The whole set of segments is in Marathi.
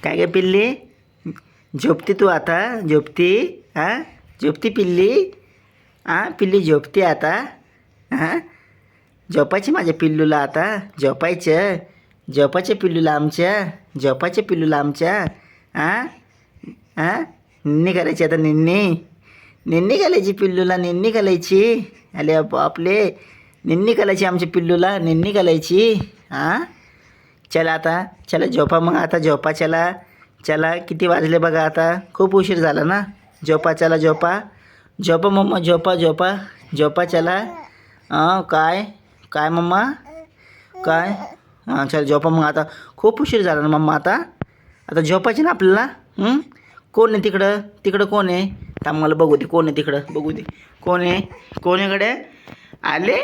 काय गे पिल्ली, झोपती तू आता? झोपती? हां, झोपती पिल्ली? हां, पिल्ली झोपती आता? हां, झोपायचे माझ्या पिल्लूला आता, झोपायचं. झोपायच्या पिल्लूला आमच्या, झोपायच्या पिल्लूला आमच्या. हां हां, निन्नी करायची आता, निन्नी निन्नी घालायची पिल्लूला, निन्नी घालायची. अरे बापले, निन्नी घालायची आमच्या पिल्लूला, निन्नी घालायची. हां, चला आता, चला झोपा मग आता, झोपा. चला चला, किती वाजले बघा आता, खूप उशीर झाला ना. झोपा, चला झोपा. झोपा मम्मा, झोपा झोपा झोपा. चला. काय काय मम्मा, काय? हां, चल झोपा मग आता, खूप उशीर झाला ना मम्मा. आता झोपायचे ना आपल्याला. कोण आहे तिकडं? तिकडं कोण आहे? थांब, मला बघू दे, कोण आहे तिकडं, बघू दे. कोण आहे? कोण आहे इकडे? आले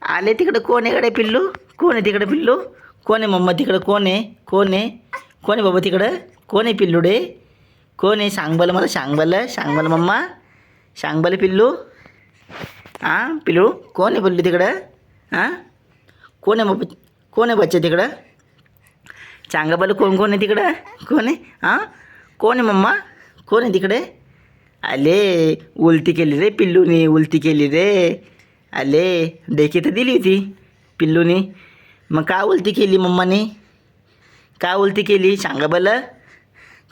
आले तिकडं. कोण आहे इकडे पिल्लू? कोण आहे तिकडे पिल्लू? कोण आहे मम्मा तिकडं? कोण आहे? कोण आहे? कोण आहे बाबा तिकडं? कोण आहे पिल्लूडे? कोण आहे? सांग बरं मला, सांग बरं, सांग बरं मम्मा, सांग बरं पिल्लू. हां पिल्लू, कोण आहे पिल्लू तिकडं? हां, कोण आहे मग? कोण आहे बच्चे तिकडं? सांगा बरं, कोण कोण आहे तिकडं? कोण आहे? हां, कोण आहे मम्मा? कोण आहे तिकडे? आले, उलटी केली रे पिल्लूनी, उलटी केली रे. आले, डेकी तर दिली होती पिल्लूनी, मग का उलटी केली मम्मानी? का उलटी केली? सांगा बरं,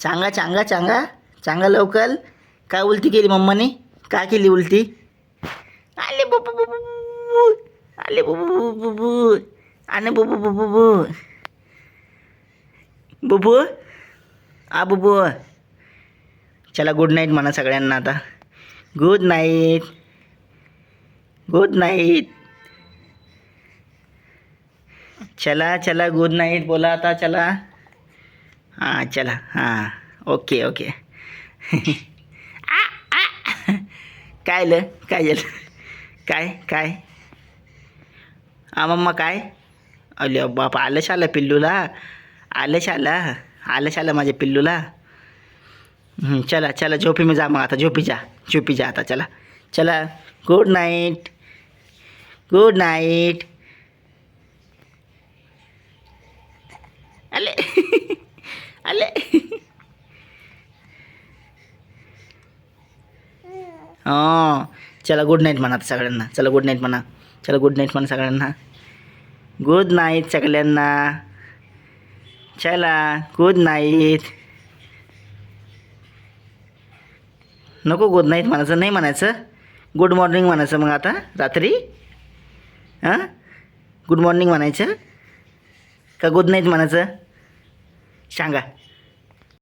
सांगा सांगा सांगा सांगा लवकर. का उलटी केली मम्मानी? का केली उलटी? आले बुबू बुबू, आले बुबू बुबू, आले बुबू बुबू बुबू, आ बुबू. चला, गुड नाईट म्हणा सगळ्यांना आता. Good night, good night. चला चला, गुड नाईट बोला आता, चला. हां चला, हां, ओके ओके. काय झालं? काय झालं? काय काय? मम्मा काय? अले बापा, आलंच आलं पिल्लूला, आलंच आलं, आलंच आलं माझ्या पिल्लूला. चला चला, झोपी मी जा मग आता, झोपी जा, झोपी जा आता. चला चला, गुड नाईट, गुड नाईट. आले आले. हां, चला गुड नाईट म्हणा आता सगळ्यांना. चला गुड नाईट म्हणा, चला गुड नाईट म्हणा सगळ्यांना. गुड नाईट सगळ्यांना. चला, गुड नाईट. नको गुड नाईट म्हणायचं, नाही म्हणायचं, गुड मॉर्निंग म्हणायचं मग आता रात्री. हां, गुड मॉर्निंग म्हणायचं का गुड नाईट म्हणायचं? सांगा.